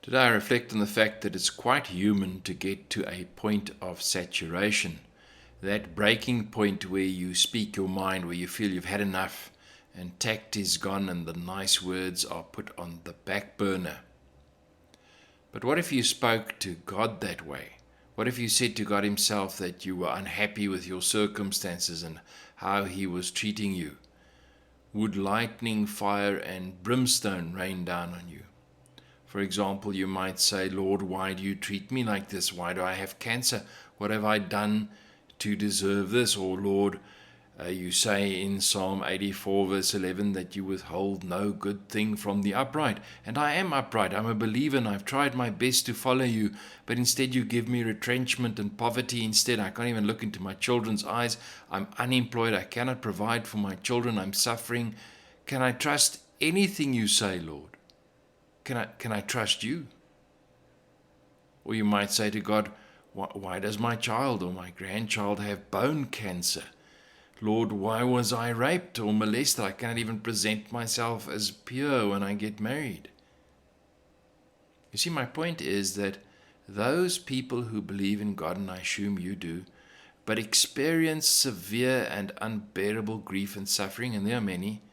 Today I reflect on the fact that it's quite human to get to a point of saturation, that breaking point where you speak your mind, where you feel you've had enough and tact is gone and the nice words are put on the back burner. But what if you spoke to God that way? What if you said to God Himself that you were unhappy with your circumstances and how He was treating you? Would lightning, fire, and brimstone rain down on you? For example, you might say, Lord, why do you treat me like this? Why do I have cancer? What have I done to deserve this? Or Lord, you say in Psalm 84 verse 11 that you withhold no good thing from the upright. And I am upright. I'm a believer and I've tried my best to follow you. But instead you give me retrenchment and poverty instead. I can't even look into my children's eyes. I'm unemployed. I cannot provide for my children. I'm suffering. Can I trust anything you say, Lord? Can I trust you? Or you might say to God, why does my child or my grandchild have bone cancer? Lord, why was I raped or molested? I cannot even present myself as pure when I get married. You see, my point is that those people who believe in God, and I assume you do, but experience severe and unbearable grief and suffering, and there are many,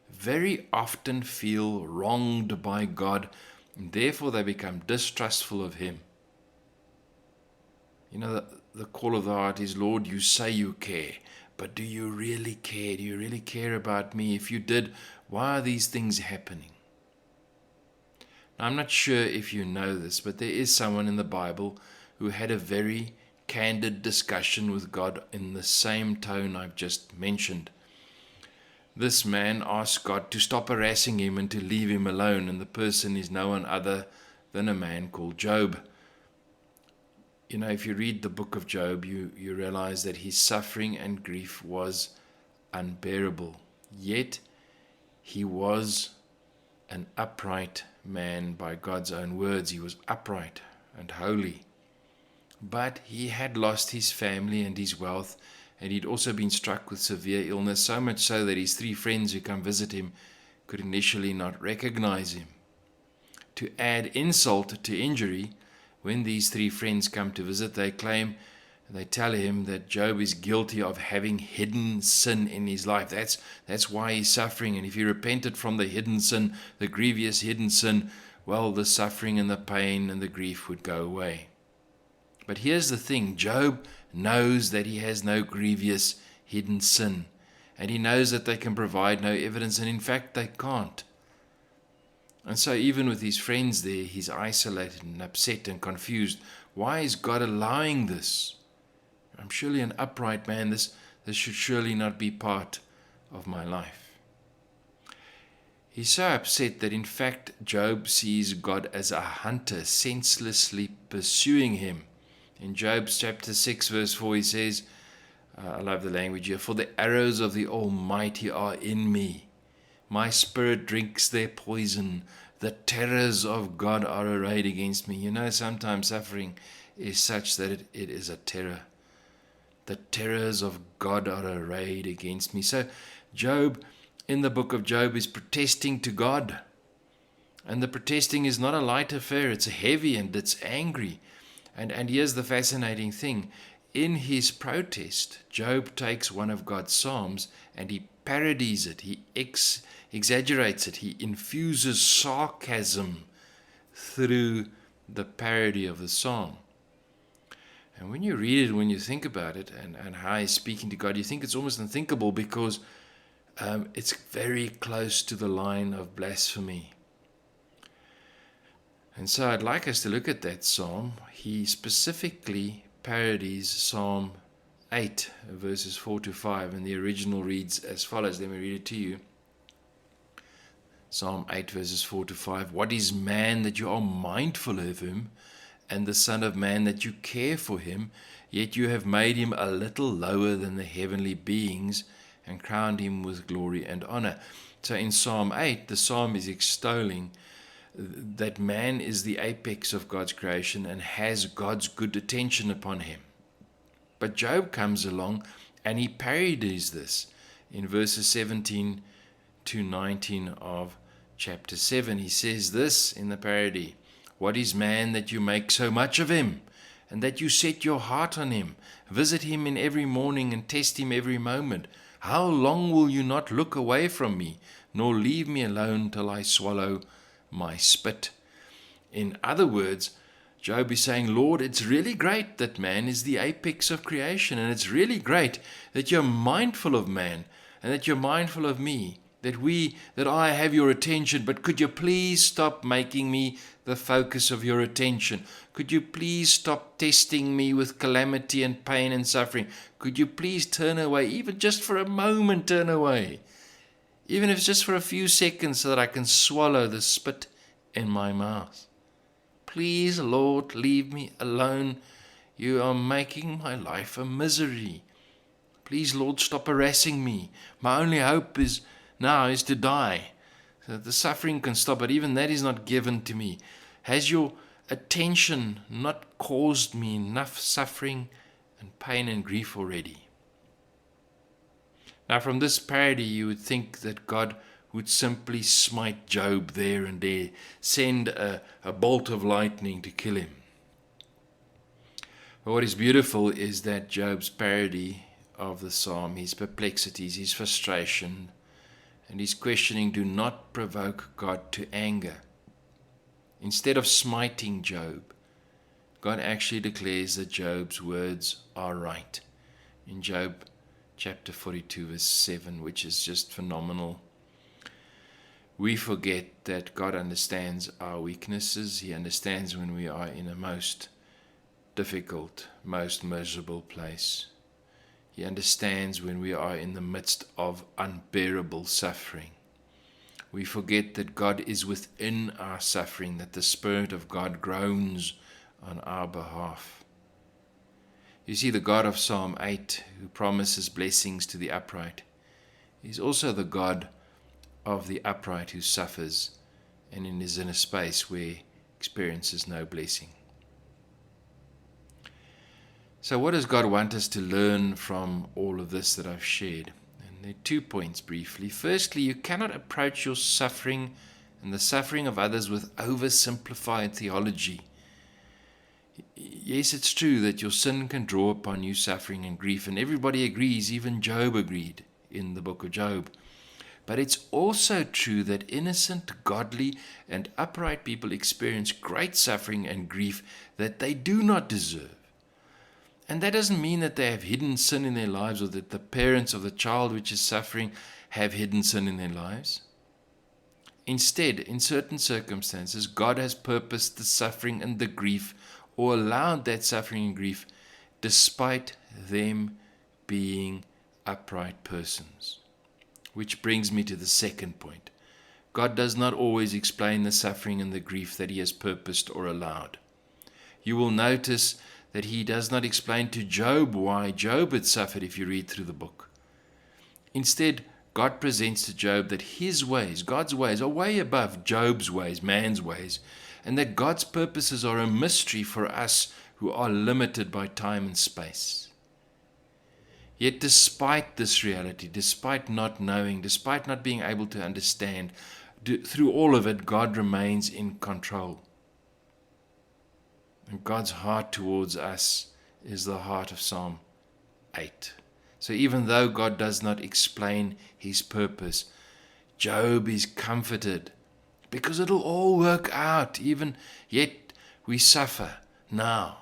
very often feel wronged by God, and therefore they become distrustful of Him. You know, the call of the heart is, Lord, you say you care, but do you really care? Do you really care about me? If you did, why are these things happening? Now, I'm not sure if you know this, but there is someone in the Bible who had a very candid discussion with God in the same tone I've just mentioned. This man asked God to stop harassing him and to leave him alone, and the person is no one other than a man called Job. You know, if you read the book of Job, you realize that his suffering and grief was unbearable. Yet, he was an upright man by God's own words. He was upright and holy. But he had lost his family and his wealth, and he'd also been struck with severe illness, so much so that his 3 friends who come visit him could initially not recognize him. To add insult to injury, when these 3 friends come to visit, they tell him that Job is guilty of having hidden sin in his life. That's why he's suffering. And if he repented from the hidden sin, the grievous hidden sin, well, the suffering and the pain and the grief would go away. But here's the thing, Job knows that he has no grievous hidden sin. And he knows that they can provide no evidence, and in fact they can't. And so even with his friends there, he's isolated and upset and confused. Why is God allowing this? I'm surely an upright man. This should surely not be part of my life. He's so upset that in fact Job sees God as a hunter senselessly pursuing him. In Job chapter 6 verse 4 he says, I love the language here, for the arrows of the Almighty are in me. My spirit drinks their poison. The terrors of God are arrayed against me. You know, sometimes suffering is such that it is a terror. The terrors of God are arrayed against me. So Job, in the book of Job, is protesting to God. And the protesting is not a light affair. It's heavy and it's angry. And here's the fascinating thing. In his protest, Job takes one of God's psalms and he parodies it. He exaggerates it. He infuses sarcasm through the parody of the psalm. And when you read it, when you think about it and how he's speaking to God, you think it's almost unthinkable because it's very close to the line of blasphemy. And so I'd like us to look at that psalm. He specifically parodies Psalm 8, verses 4 to 5, and the original reads as follows. Let me read it to you. Psalm 8, verses 4 to 5. What is man that you are mindful of him, and the Son of Man that you care for him? Yet you have made him a little lower than the heavenly beings, and crowned him with glory and honor. So in Psalm 8, the psalm is extolling that man is the apex of God's creation and has God's good attention upon him. But Job comes along and he parodies this in verses 17 to 19 of chapter 7. He says this in the parody: What is man that you make so much of him, and that you set your heart on him? Visit him in every morning and test him every moment. How long will you not look away from me, nor leave me alone till I swallow my spit? In other words, Job is saying, Lord, it's really great that man is the apex of creation, and it's really great that you're mindful of man, and that you're mindful of me, that I have your attention, but could you please stop making me the focus of your attention? Could you please stop testing me with calamity and pain and suffering? Could you please turn away, even just for a moment, turn away, even if it's just for a few seconds, so that I can swallow the spit in my mouth? Please, Lord, leave me alone. You are making my life a misery. Please, Lord, stop harassing me. My only hope now is to die, so that the suffering can stop, but even that is not given to me. Has your attention not caused me enough suffering and pain and grief already? Now, from this parody, you would think that God would simply smite Job there and there, send a bolt of lightning to kill him. But what is beautiful is that Job's parody of the psalm, his perplexities, his frustration, and his questioning do not provoke God to anger. Instead of smiting Job, God actually declares that Job's words are right. In Job chapter 42 verse 7, which is just phenomenal. We forget that God understands our weaknesses. He understands when we are in a most difficult, most miserable place. He understands when we are in the midst of unbearable suffering. We forget that God is within our suffering, that the Spirit of God groans on our behalf. You see, the God of Psalm 8, who promises blessings to the upright, is also the God of the upright who suffers and is in a space where experiences no blessing. So what does God want us to learn from all of this that I've shared? And there are 2 points briefly. Firstly, you cannot approach your suffering and the suffering of others with oversimplified theology. Yes, it's true that your sin can draw upon you suffering and grief, and everybody agrees, even Job agreed in the book of Job. But it's also true that innocent, godly, and upright people experience great suffering and grief that they do not deserve. And that doesn't mean that they have hidden sin in their lives, or that the parents of the child which is suffering have hidden sin in their lives. Instead, in certain circumstances, God has purposed the suffering and the grief, or allowed that suffering and grief, despite them being upright persons. Which brings me to the second point. God does not always explain the suffering and the grief that He has purposed or allowed. You will notice that He does not explain to Job why Job had suffered if you read through the book. Instead, God presents to Job that his ways, God's ways, are way above Job's ways, man's ways, and that God's purposes are a mystery for us who are limited by time and space. Yet despite this reality, despite not knowing, despite not being able to understand, through all of it, God remains in control. And God's heart towards us is the heart of Psalm 8. So even though God does not explain His purpose, Job is comforted because it'll all work out. Even yet we suffer now,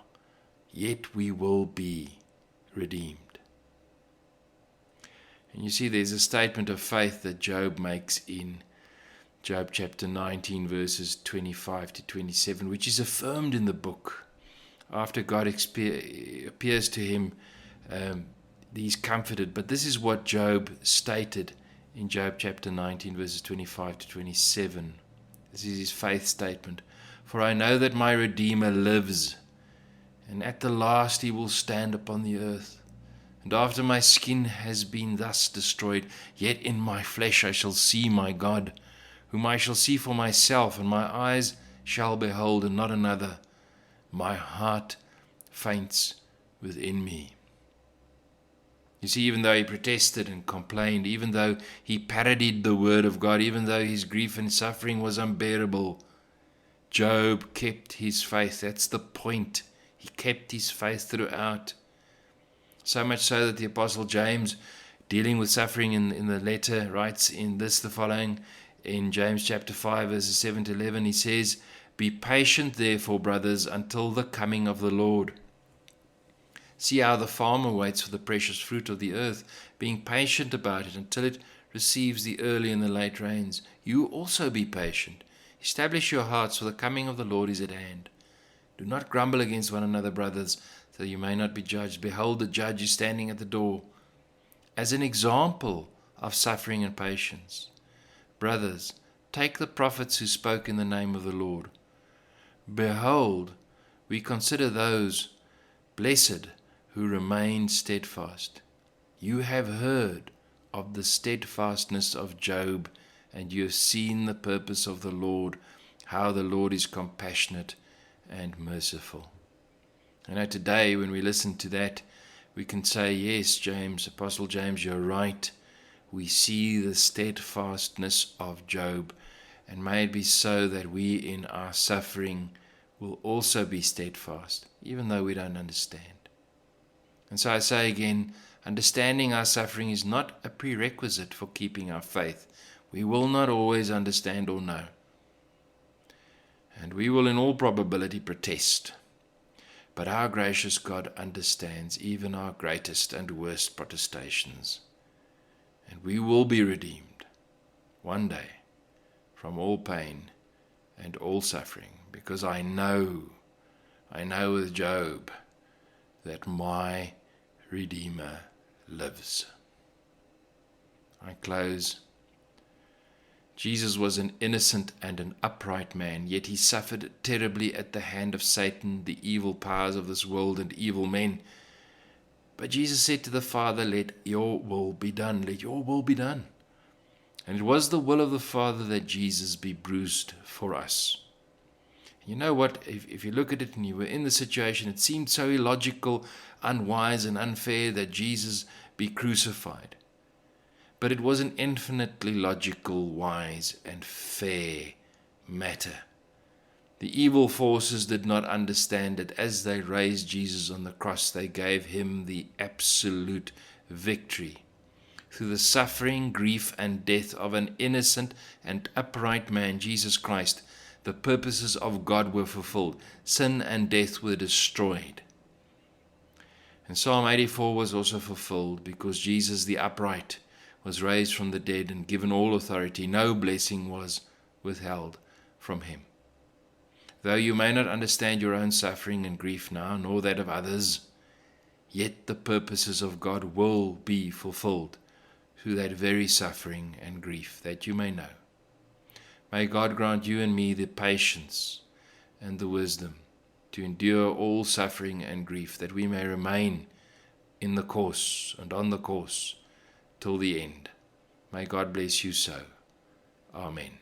yet we will be redeemed. And you see, there's a statement of faith that Job makes in Job chapter 19, verses 25 to 27, which is affirmed in the book. After God appears to him, he's comforted. But this is what Job stated in Job chapter 19, verses 25 to 27. This is his faith statement. For I know that my Redeemer lives, and at the last he will stand upon the earth. And after my skin has been thus destroyed, yet in my flesh I shall see my God, whom I shall see for myself, and my eyes shall behold, and not another. My heart faints within me. You see, even though he protested and complained, even though he parodied the word of God, even though his grief and suffering was unbearable, Job kept his faith. That's the point. He kept his faith throughout. So much so that the Apostle James, dealing with suffering in the letter, writes in this the following, in James chapter 5, verses 7 to 11, he says, "Be patient, therefore, brothers, until the coming of the Lord. See how the farmer waits for the precious fruit of the earth, being patient about it until it receives the early and the late rains. You also be patient. Establish your hearts, for the coming of the Lord is at hand. Do not grumble against one another, brothers, so you may not be judged. Behold, the judge is standing at the door." As an example of suffering and patience, brothers, take the prophets who spoke in the name of the Lord. Behold, we consider those blessed who remain steadfast. You have heard of the steadfastness of Job, and you have seen the purpose of the Lord, how the Lord is compassionate and merciful. And today, when we listen to that, we can say, yes, James, Apostle James, you're right. We see the steadfastness of Job, and may it be so that we in our suffering will also be steadfast, even though we don't understand. And so I say again, understanding our suffering is not a prerequisite for keeping our faith. We will not always understand or know. And we will in all probability protest. But our gracious God understands even our greatest and worst protestations. And we will be redeemed one day from all pain and all suffering, because I know with Job that my Redeemer lives. I close. Jesus was an innocent and an upright man, yet he suffered terribly at the hand of Satan, the evil powers of this world, and evil men. But Jesus said to the Father, "Let your will be done, let your will be done." And it was the will of the Father that Jesus be bruised for us. You know what, if you look at it and you were in the situation, it seemed so illogical, unwise and unfair that Jesus be crucified. But it was an infinitely logical, wise and fair matter. The evil forces did not understand that as they raised Jesus on the cross, they gave him the absolute victory. Through the suffering, grief and death of an innocent and upright man, Jesus Christ, the purposes of God were fulfilled. Sin and death were destroyed. And Psalm 84 was also fulfilled because Jesus the upright was raised from the dead and given all authority. No blessing was withheld from him. Though you may not understand your own suffering and grief now, nor that of others, yet the purposes of God will be fulfilled through that very suffering and grief, that you may know. May God grant you and me the patience and the wisdom to endure all suffering and grief, that we may remain in the course and on the course till the end. May God bless you so. Amen.